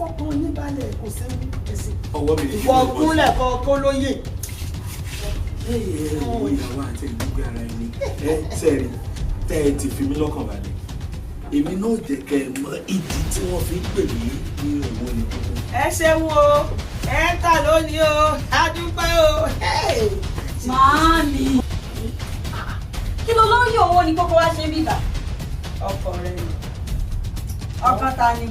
fọkàn yín balẹ̀ kò séwu ẹ̀sìn. ọwọ́ mi ìwọ kúnlẹ̀ kọ́ lóye. ìyàwó àti ìgbógun ara ẹni sẹ́ẹ̀rì tẹ́ ẹ ti fi mí lọ́kàn balẹ̀ èmi náà jẹ́ kẹ́ ẹ mọ ìdí tí wọ́n fi ń pè mí ní owó ni. ẹ ṣeun o ẹ ń tà lónìí o a dúpẹ́ o. Màámi kí ló lórí owó ni kókó wá ṣe bíbà. ọkọ rẹ ni. ọkọ ta ni.